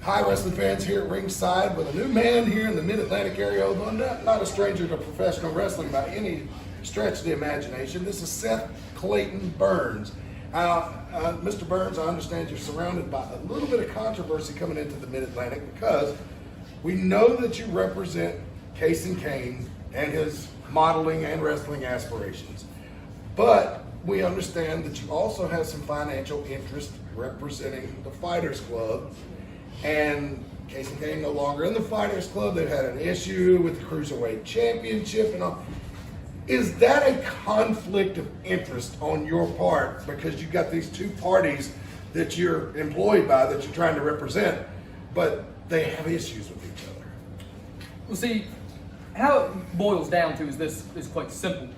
Hi, wrestling fans here at ringside with a new man here in the Mid-Atlantic area, although not a stranger to professional wrestling by any stretch of the imagination. This is Seth Clayton Burns. Mr. Burns, I understand you're surrounded by a little bit of controversy coming into the Mid-Atlantic because we know that you represent Casey Kane and his modeling and wrestling aspirations. But we understand that you also have some financial interest representing the Fighters Club. And Casey Kane no longer in the Fighters Club. They've had an issue with the Cruiserweight Championship and all. Is that a conflict of interest on your part because you've got these two parties that you're employed by that you're trying to represent, but they have issues with each other? Well, see, how it boils down to is quite simple.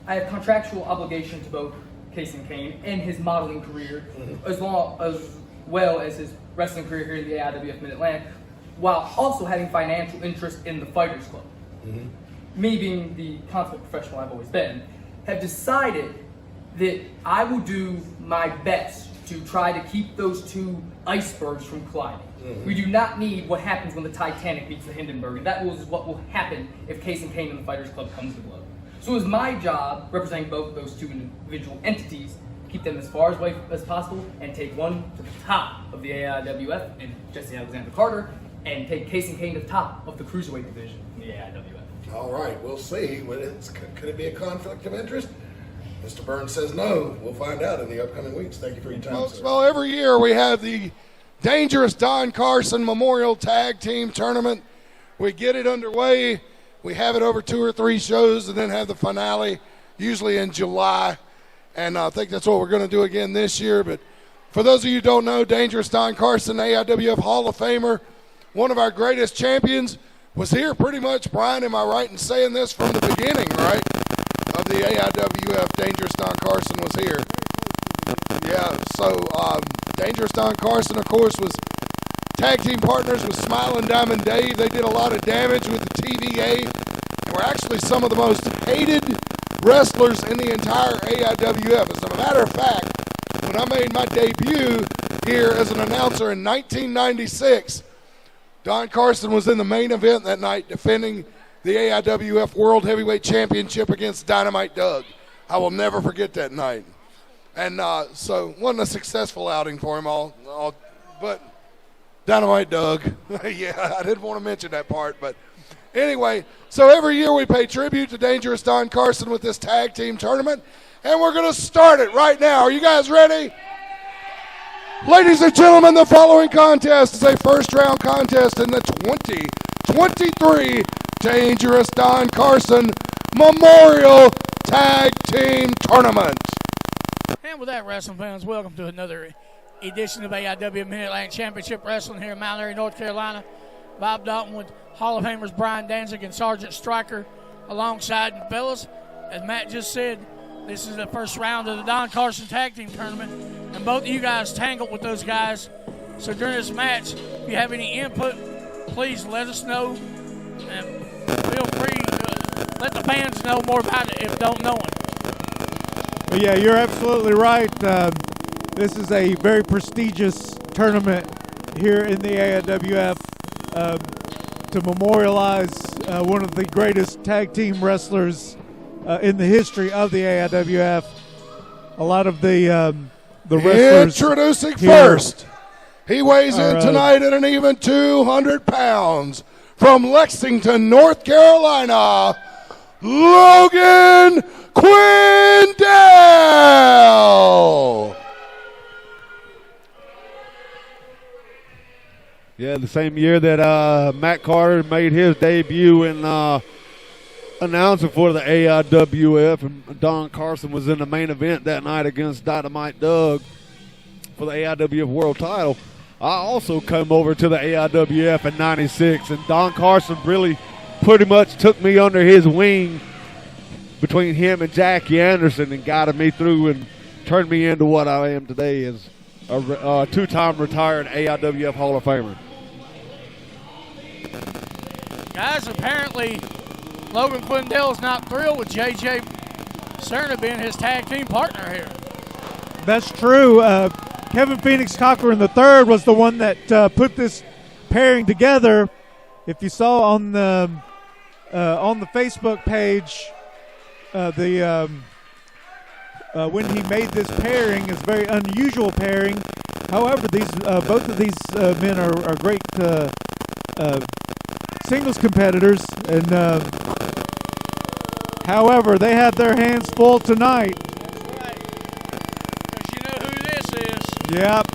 I have contractual obligation to both Casey Kane and his modeling career, as well as his wrestling career here in the AIWF Mid-Atlantic, while also having financial interest in the Fighters Club. Me being the consummate professional I've always been, have decided that I will do my best to try to keep those two icebergs from colliding. We do not need what happens when the Titanic meets the Hindenburg, and that is what will happen if Casey Kane and the Fighters Club comes to blows. So it was my job, representing both those two individual entities, keep them as far away as possible and take one to the top of the AIWF and Jesse Alexander Carter, and take Casey Kane to the top of the Cruiserweight division in the AIWF. All right, we'll see. Could it be a conflict of interest? Mr. Burns says no. We'll find out in the upcoming weeks. Thank you for your time, sir. Well, every year we have the Dangerous Don Carson Memorial Tag Team Tournament. We get it underway. We have it over 2 or 3 shows and then have the finale, usually in July. And I think that's what we're going to do again this year. But for those of you who don't know, Dangerous Don Carson, AIWF Hall of Famer, one of our greatest champions, was here pretty much, Brian, am I right in saying this, from the beginning, right, of the AIWF. Dangerous Don Carson was here. Yeah, so Dangerous Don Carson, of course, was tag team partners with Smiling Diamond Dave. They did a lot of damage with the TVA and were actually some of the most hated wrestlers in the entire AIWF. As a matter of fact, when I made my debut here as an announcer in 1996, Don Carson was in the main event that night defending the AIWF World Heavyweight Championship against Dynamite Doug. I will never forget that night. And so wasn't a successful outing for him but Dynamite Doug. Yeah, I didn't want to mention that part, but anyway, so every year we pay tribute to Dangerous Don Carson with this tag team tournament, and we're going to start it right now. Are you guys ready? Ladies and gentlemen, the following contest is a first-round contest in the 2023 Dangerous Don Carson Memorial Tag Team Tournament. And with that, wrestling fans, welcome to another edition of AIW Mid-Atlantic Championship Wrestling here in Mount Airy, North Carolina. Bob Dalton with Hall of Famers Brian Danzig and Sergeant Stryker alongside the fellas. As Matt just said, this is the first round of the Don Carson Tag Team Tournament, and both of you guys tangled with those guys. So during this match, if you have any input, please let us know, and feel free to let the fans know more about it if don't know it. Well, yeah, you're absolutely right. This is a very prestigious tournament here in the AIWF to memorialize one of the greatest tag team wrestlers in the history of the AIWF. A lot of the wrestlers introducing first. He weighs in tonight at an even 200 pounds. From Lexington, North Carolina, Logan Quindell. Yeah, the same year that Matt Carter made his debut in announcing for the AIWF, and Don Carson was in the main event that night against Dynamite Doug for the AIWF World title. I also come over to the AIWF in '96, and Don Carson really pretty much took me under his wing between him and Jackie Anderson and guided me through and turned me into what I am today as a two-time retired AIWF Hall of Famer. Guys, apparently Logan Quindell is not thrilled with JJ Serna being his tag team partner here. That's true. Kevin Phoenix Cochran III was the one that put this pairing together. If you saw on the Facebook page, when he made this pairing, is a very unusual pairing. However, these both of these men are great singles competitors, and however, they have their hands full tonight. That's right. Because you know who this is. Yep.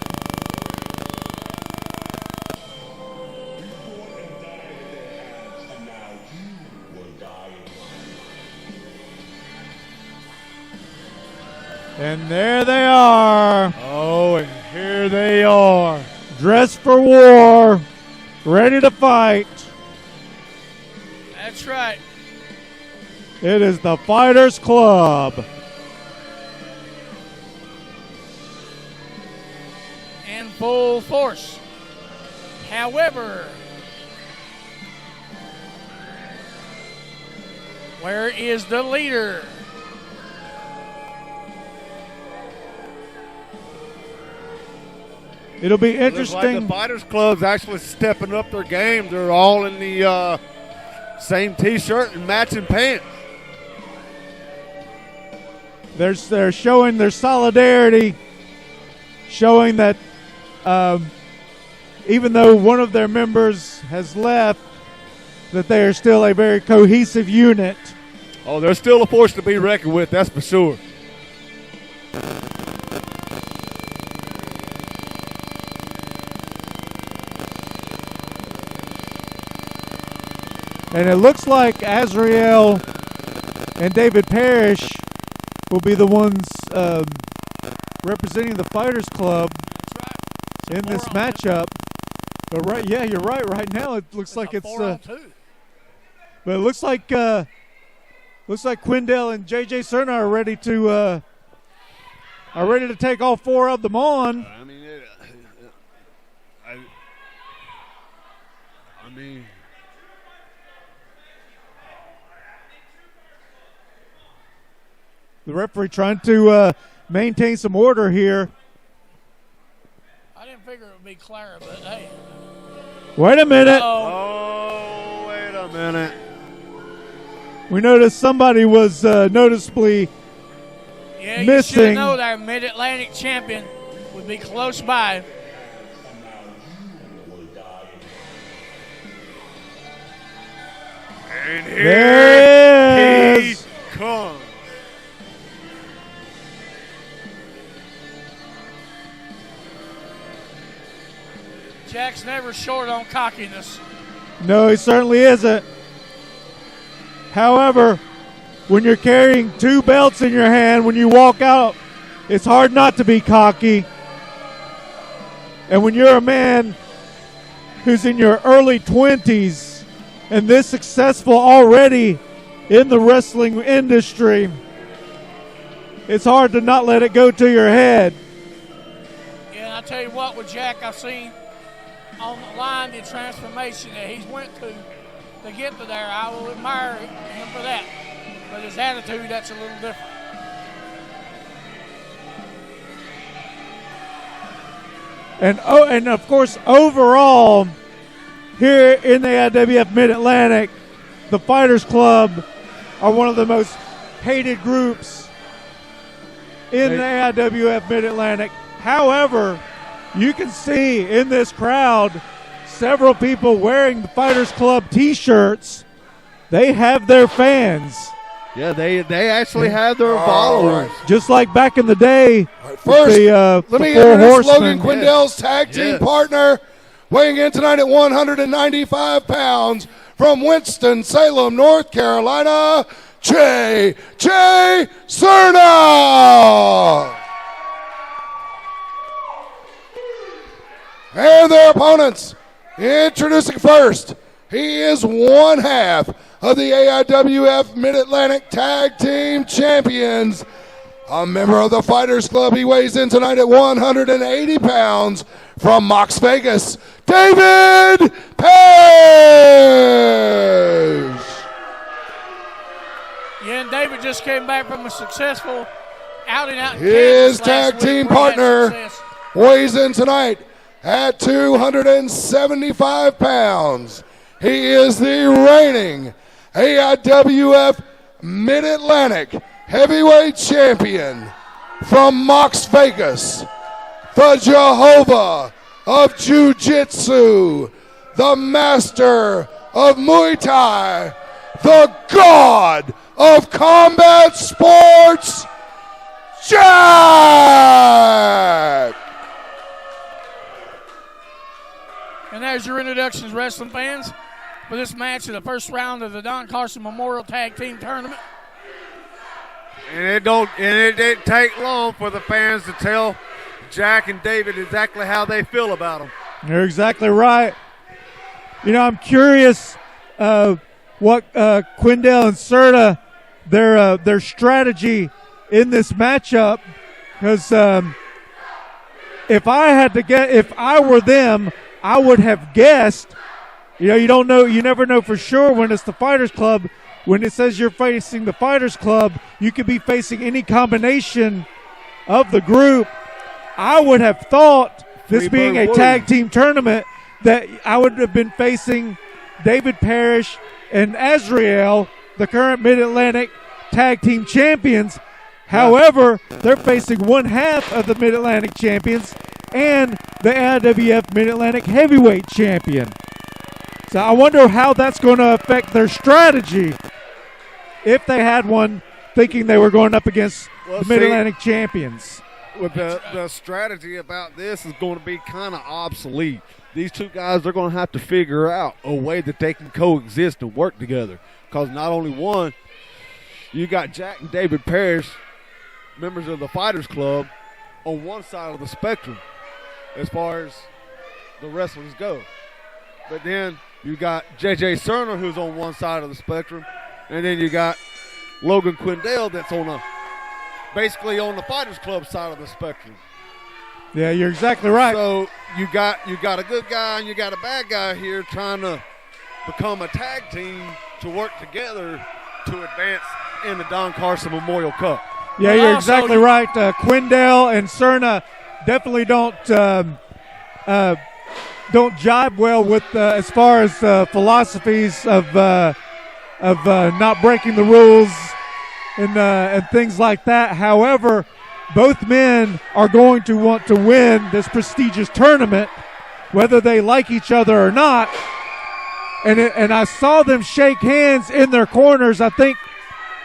And there they are. Oh, and here they are. Dressed for war. Ready to fight. That's right. It is the Fighters Club. In full force. However, where is the leader? It'll be Looks like interesting. the Fighters Club's actually stepping up their game. They're all in the same T-shirt and matching pants. They're showing their solidarity, showing that even though one of their members has left, that they are still a very cohesive unit. Oh, they're still a force to be reckoned with, that's for sure. And it looks like Azrael and David Parrish will be the ones representing the Fighters Club in this matchup. But right, yeah, you're right. Right now, it looks like it's. But it looks like Quindell and JJ Serna are ready to take all four of them on. I mean, The referee trying to maintain some order here. I didn't figure it would be Clara, but hey. Wait a minute. Oh, wait a minute. We noticed somebody was noticeably Yeah, missing. you should know that our Mid-Atlantic champion would be close by. And There he is. comes. Jack's never short on cockiness. No, he certainly isn't. However, when you're carrying two belts in your hand, when you walk out, it's hard not to be cocky. And when you're a man who's in your early 20s and this successful already in the wrestling industry, it's hard to not let it go to your head. Yeah, and I tell you what, with Jack, I've seen on the line the transformation that he's went to get to there. I will admire him for that. But his attitude, that's a little different. And of course, overall, here in the IWF Mid-Atlantic, the Fighters Club are one of the most hated groups in the IWF Mid-Atlantic. However, you can see in this crowd several people wearing the Fighters Club T-shirts. They have their fans. Yeah, they actually have their followers. Just like back in the day. First, let me Four introduce Horsemen. Logan Quindell's tag team partner, weighing in tonight at 195 pounds, from Winston-Salem, North Carolina, JJ Serna. And their opponents, introducing first, he is one half of the AIWF Mid-Atlantic Tag Team Champions. A member of the Fighters Club, he weighs in tonight at 180 pounds, from Mox Vegas, David Page. Yeah, and David just came back from a successful outing out in His Kansas last tag team week where he had partner success. weighs in tonight at 275 pounds, he is the reigning AIWF Mid-Atlantic Heavyweight Champion from Mox Vegas, the Jehovah of Jiu-Jitsu, the Master of Muay Thai, the God of Combat Sports, Jack! And there's your introductions, wrestling fans, for this match of the first round of the Don Carson Memorial Tag Team Tournament. And it didn't take long for the fans to tell Jack and David exactly how they feel about them. You're exactly right. You know, I'm curious what Quindell and Serna, their strategy in this matchup, because if I were them, I would have guessed. You know, you never know for sure when it's the Fighters Club. When it says you're facing the Fighters Club, you could be facing any combination of the group. I would have thought, this being a tag team tournament, that I would have been facing David Parrish and Azrael, the current Mid-Atlantic Tag Team Champions. However, they're facing one half of the Mid-Atlantic Champions and the AIWF Mid-Atlantic Heavyweight Champion. So I wonder how that's going to affect their strategy if they had one, thinking they were going up against the Mid-Atlantic Champions. With the strategy about this is going to be kind of obsolete. These two guys, they're going to have to figure out a way that they can coexist and work together. Because not only one, you got Jack and David Parrish, members of the Fighters Club, on one side of the spectrum as far as the wrestlers go. But then you got JJ Serna, who's on one side of the spectrum, and then you got Logan Quindell that's basically on the Fighters Club side of the spectrum. Yeah, you're exactly right. So you got a good guy and you got a bad guy here trying to become a tag team to work together to advance in the Don Carson Memorial Cup. Yeah, you're exactly right. Quindell and Serna definitely don't jive well with as far as philosophies of not breaking the rules and things like that. However, both men are going to want to win this prestigious tournament, whether they like each other or not. And I saw them shake hands in their corners. I think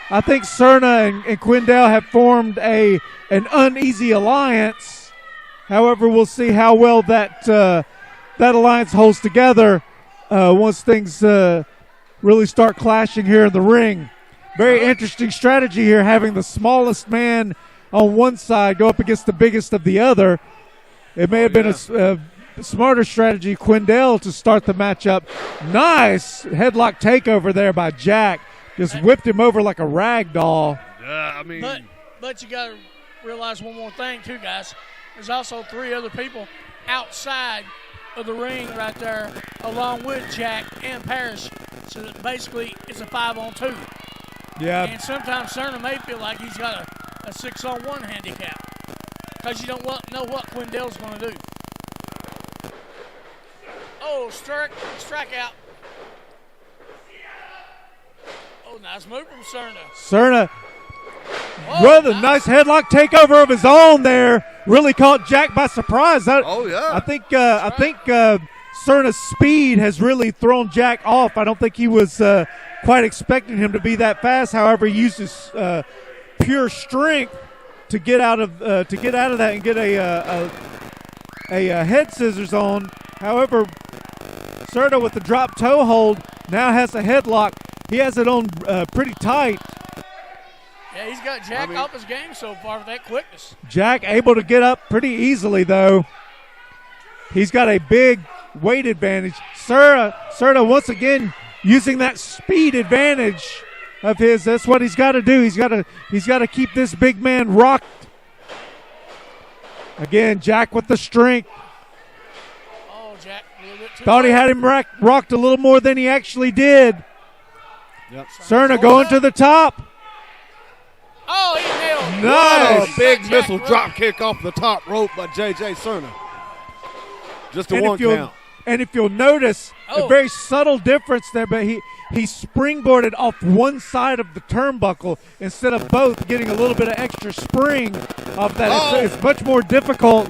Serna and Quindell have formed an uneasy alliance. However, we'll see how well that alliance holds together once things really start clashing here in the ring. Very interesting strategy here, having the smallest man on one side go up against the biggest of the other. It may have been a smarter strategy, Quindell, to start the matchup. Nice headlock takeover there by Jack. Just whipped him over like a rag doll. But you got to realize one more thing, too, guys. There's also three other people outside of the ring right there, along with Jack and Parrish. So that basically it's a 5-on-2. Yeah. And sometimes Serna may feel like he's got a 6-on-1 handicap because you don't know what Quindell's going to do. Oh, strikeout. Oh, nice move from Serna. Nice headlock takeover of his own there. Really caught Jack by surprise. I think Serna's speed has really thrown Jack off. I don't think he was quite expecting him to be that fast. However, he used his pure strength to get out of that and get a head scissors on. However, Serna with the drop toe hold now has a headlock. He has it on pretty tight. Yeah, he's got Jack off his game so far with that quickness. Jack able to get up pretty easily, though. He's got a big weight advantage. Serna once again using that speed advantage of his. That's what he's got to do. He's got to keep this big man rocked. Again, Jack with the strength. Oh, Jack, a little bit too Thought he had him rocked a little more than he actually did. Yep. Serna going to the top. Oh, he nailed it. Nice. What a big missile drop kick off the top rope by JJ Serna. Just a one count. And if you'll notice, a very subtle difference there, but he springboarded off one side of the turnbuckle instead of both, getting a little bit of extra spring off that. It's much more difficult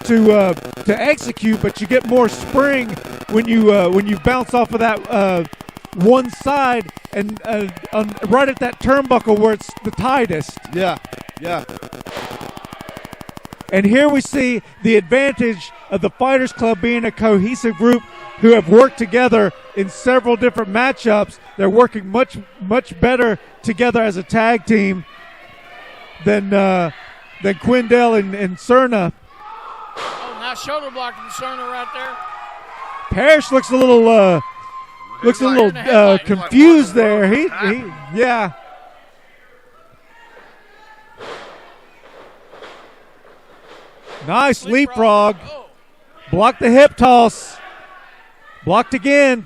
to execute, but you get more spring when you bounce off of that one side and right at that turnbuckle where it's the tightest. Yeah. And here we see the advantage of the Fighters Club being a cohesive group who have worked together in several different matchups. They're working much better together as a tag team than Quindell and Serna. Oh, nice shoulder block from Serna right there. Parrish looks a little confused there. Yeah. Nice leapfrog. Blocked the hip toss. Blocked again.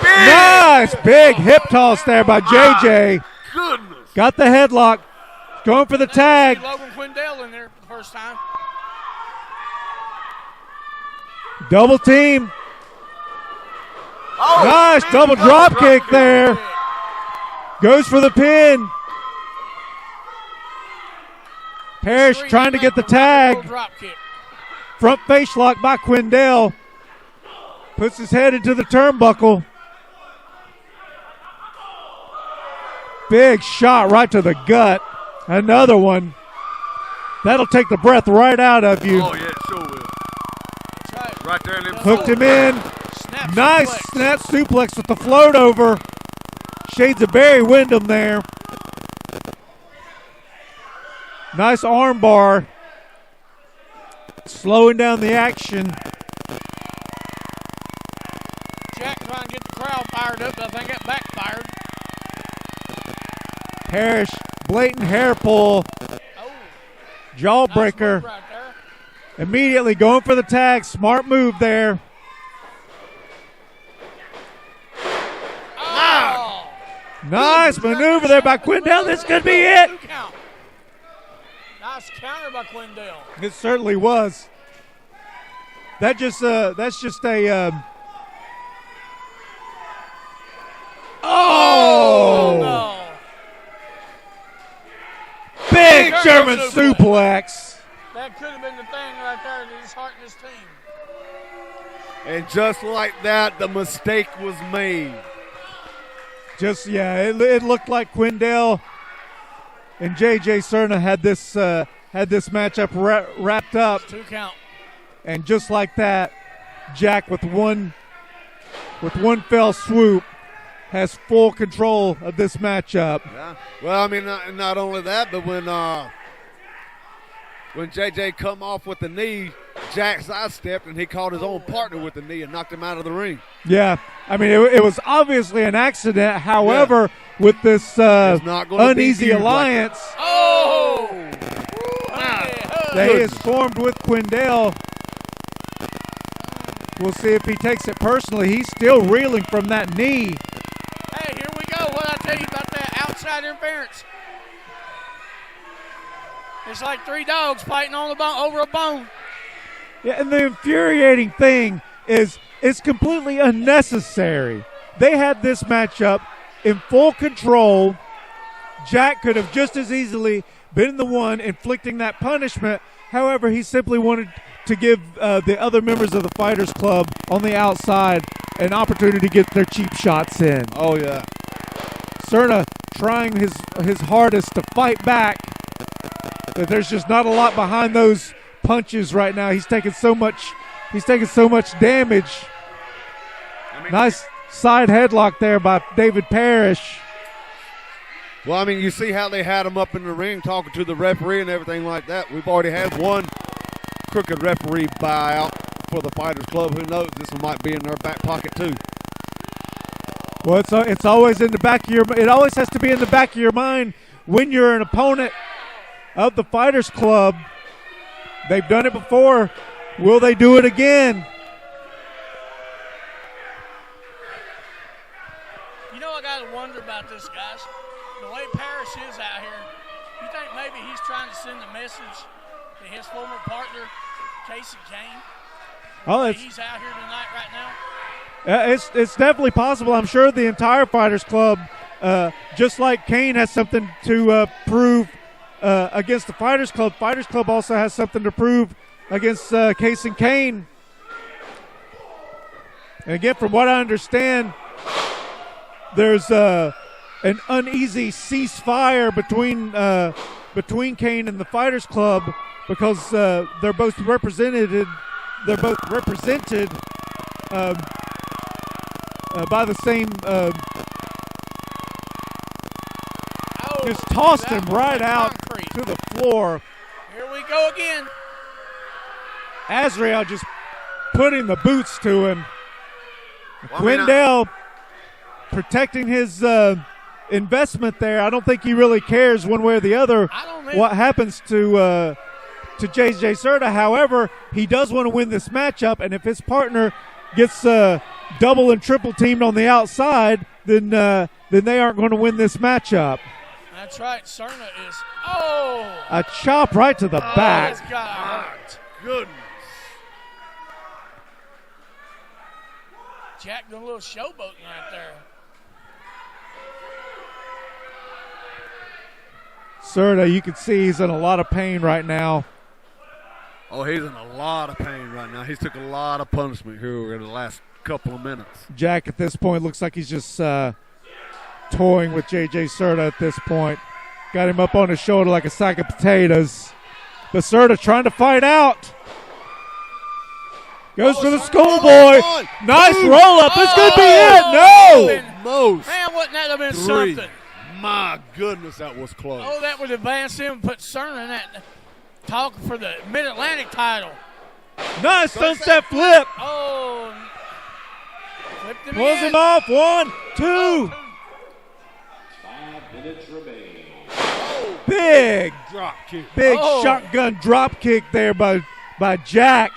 Nice big hip toss there by JJ. Goodness. Got the headlock. Going for the tag. Logan Quindell in there for the first time. Double team. Nice double drop kick there. Goes for the pin. Parrish trying to get the tag. Front face lock by Quindell. Puts his head into the turnbuckle. Big shot right to the gut. Another one. That'll take the breath right out of you. Oh, yeah, it sure will. That's Right there in them. Hooked him in. Nice snap suplex with the float over. Shades of Barry Windham there. Nice arm bar. Slowing down the action. Jack trying to get the crowd fired up, but I think that backfired. Parrish, blatant hair pull. Jawbreaker. Nice right there. Immediately going for the tag. Smart move there. Oh. Nice maneuver there by Quindell. This could be it. Count. Nice counter by Quindell. It certainly was. That's just a No. big German suplex. That could have been the thing right there that disheartened his team. And just like that, the mistake was made. It looked like Quindell and JJ Serna had this matchup wrapped up. 2 count. And just like that, Jack with one fell swoop has full control of this matchup. Yeah. Well, I mean, not only that, but when JJ come off with the knee, Jack sidestepped and he caught his own partner with the knee and knocked him out of the ring. Yeah, I mean, it was obviously an accident. However, with this uneasy alliance that is formed with Quindell, we'll see if he takes it personally. He's still reeling from that knee. Hey, here we go. What I tell you about that outside interference? It's like 3 dogs fighting on the bone over a bone. Yeah, and the infuriating thing is it's completely unnecessary. They had this matchup in full control. Jack could have just as easily been the one inflicting that punishment. However, he simply wanted to give the other members of the Fighters Club on the outside an opportunity to get their cheap shots in. Oh, yeah. Serna trying his hardest to fight back. But there's just not a lot behind those punches right now. He's taking so much damage. Nice side headlock there by David Parrish. Well, I mean, you see how they had him up in the ring talking to the referee and everything like that. We've already had one crooked referee buyout for the Fighters Club. Who knows? This one might be in their back pocket too. Well, it's always in the back of it always has to be in the back of your mind when you're an opponent of the Fighters Club. They've done it before. Will they do it again? You know, I got to wonder about this, guys. The way Parrish is out here, you think maybe he's trying to send a message to his former partner, Casey Kane? Oh, he's out here tonight right now. It's definitely possible. I'm sure the entire Fighters Club, just like Kane has something to prove against the Fighters Club, Fighters Club also has something to prove against Case and Kane. And again, from what I understand, there's an uneasy ceasefire between Kane and the Fighters Club because they're both represented. They're both represented by the same. Just tossed him right out to the floor. Here we go again. Azrael just putting the boots to him. Quindell protecting his investment there. I don't think he really cares one way or the other what happens to JJ Serna. However, he does want to win this matchup, and if his partner gets double and triple teamed on the outside, then they aren't going to win this matchup. That's right. Serna is. A chop right to the back. It's got hurt. Goodness. Jack doing a little showboating right there. Serna, you can see he's in a lot of pain right now. Oh, he's in a lot of pain right now. He's took a lot of punishment here in the last couple of minutes. Jack, at this point, looks like he's just toying with JJ Serna at this point. Got him up on his shoulder like a sack of potatoes. But Serna trying to fight out. Goes for the schoolboy. Nice roll-up. This could be it. No! Most. Man, wouldn't that have been Three. something? My goodness, that was close. Oh, that would advance him and put Serna in that talk for the Mid-Atlantic title. Nice sunset flip. Oh. Flipped him Pulls again. him off. 1, 2. 5 minutes remain. Big Drop kick. shotgun drop kick there by Jack.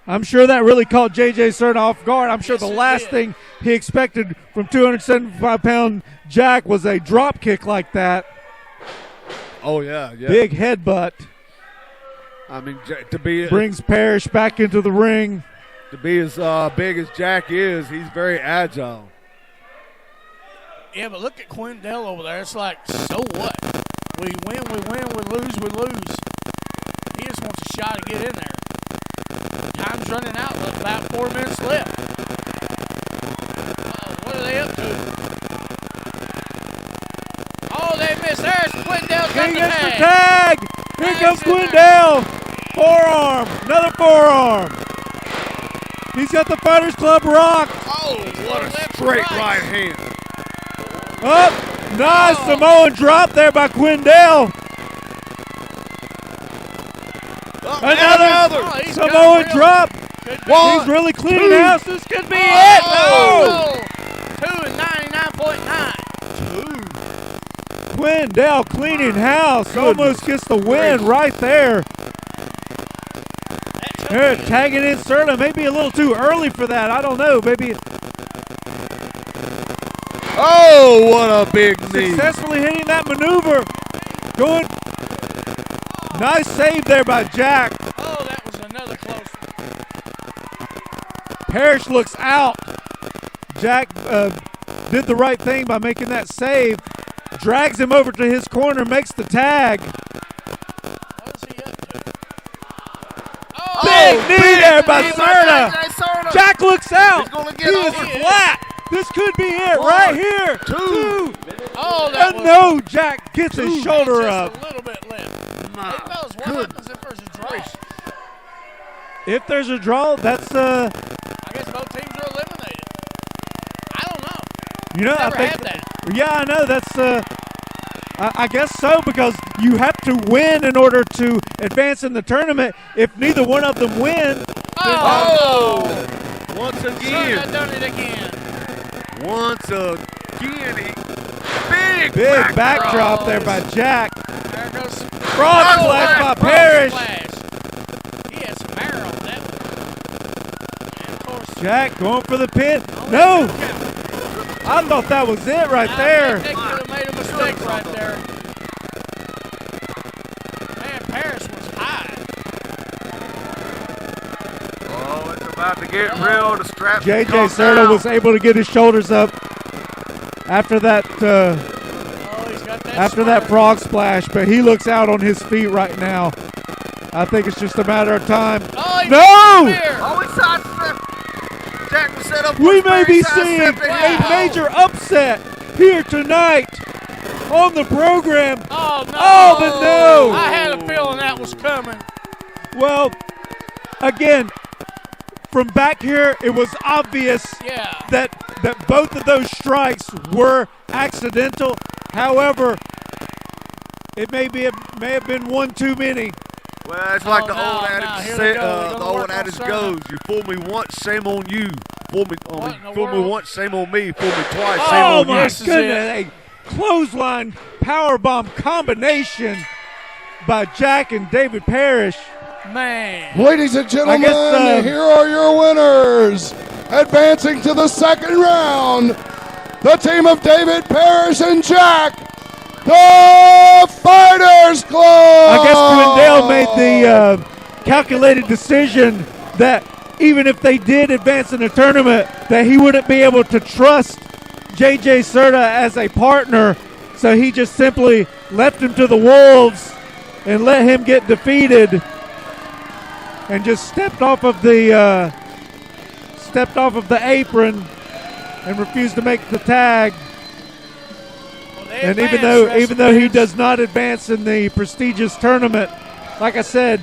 I'm sure that really caught JJ Serna off guard. I'm sure the last thing he expected from 275-pound Jack was a drop kick like that. Oh, yeah. Big headbutt. I mean, to be Brings Parrish back into the ring. as big as Jack is, he's very agile. Yeah, but look at Quindell over there. It's like, so what? We win, we lose, we lose. He just wants a shot to get in there. Time's running out. With about 4 minutes left. What are they up to? Oh, they missed. There's Quindell. He gets the tag. Here comes Quindell. Forearm. Another forearm. He's got the Fighters Club rocked. Oh, what a straight right hand. Up. Nice Samoan drop there by Quindell. Another Samoan drop. He's really cleaning house. This could be it. No. 2 and 99.9. Quindell cleaning house. Almost gets the win right there. They're tagging in Serna. Maybe a little too early for that. I don't know. Maybe Oh, what a big knee. successfully hitting that maneuver. Going. Nice save there by Jack. Oh, that was another close one. Parrish looks out. Jack did the right thing by making that save. Drags him over to his corner, makes the tag. What is he up to? Big knee there by knee Serna. by Serna. Jack looks out. He's gonna He get is over. flat. This could be it right here. Two. Oh, that was No, Jack gets his shoulder just up. a little bit left. My Hey, fellas, what happens if there's a draw? If there's a draw, that's I guess both teams are eliminated. I don't know. you know Never I think had that. yeah, I know that's I guess so, because you have to win in order to advance in the tournament. If neither one of them win, Oh! Once Serna again. done it again. Once again. big backdrop there by Jack. There goes Frog splash by Parrish. He had some air on that one. And of course, Jack going for the pin. No, I thought that was it right there. They could have made a mistake right there. Man, Parrish was high. About to get real. The strap. JJ Serna was able to get his shoulders up after that He's got that after that frog splash, but he looks out on his feet right now. I think it's just a matter of time. No! It's sidestep. Jack was set up. We may be seeing a major upset here tonight on the program. Oh, no. Oh, but no. I had a feeling that was coming. Well, again, from back here, it was obvious that both of those strikes were accidental. However, it may have been one too many. Well, it's like the old adage goes: you fool me once, shame on you. Fool me once, shame on me. Fool me twice, shame on you. Oh my goodness! A clothesline powerbomb combination by Jack and David Parrish. Man. Ladies and gentlemen, here are your winners. Advancing to the second round, the team of David Parrish and Jack, the Fighters Club. I guess Quindell made the calculated decision that even if they did advance in the tournament, that he wouldn't be able to trust JJ Serna as a partner, so he just simply left him to the wolves and let him get defeated, and just stepped off of the apron and refused to make the tag. And even though he does not advance in the prestigious tournament, like I said,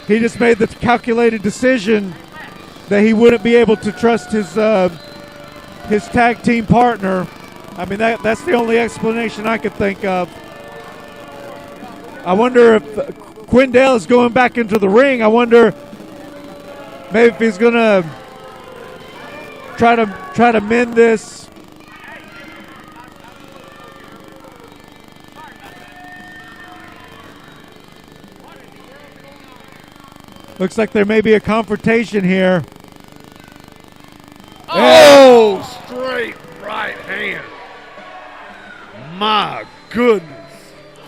he just made the calculated decision that he wouldn't be able to trust his tag team partner. I mean, that's the only explanation I could think of. I wonder if Quindell is going back into the ring. I wonder maybe if he's going to try to mend this. Looks like there may be a confrontation here. Oh, straight right hand. My goodness.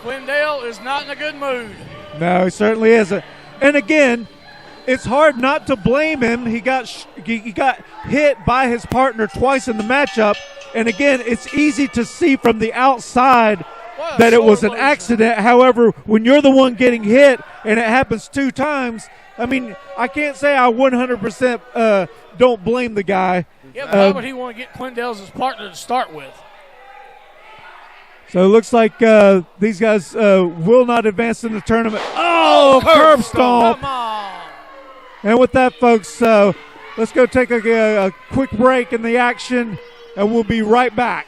Quindell is not in a good mood. No, he certainly isn't. And again, it's hard not to blame him. He got hit by his partner twice in the matchup. And again, it's easy to see from the outside that it was an accident. However, when you're the one getting hit and it happens 2 times, I mean, I can't say I 100% don't blame the guy. Yeah, but why would he want to get Quindell as his partner to start with? So it looks like these guys will not advance in the tournament. Oh, curb stomp. Come on. And with that, folks, let's go take a quick break in the action, and we'll be right back.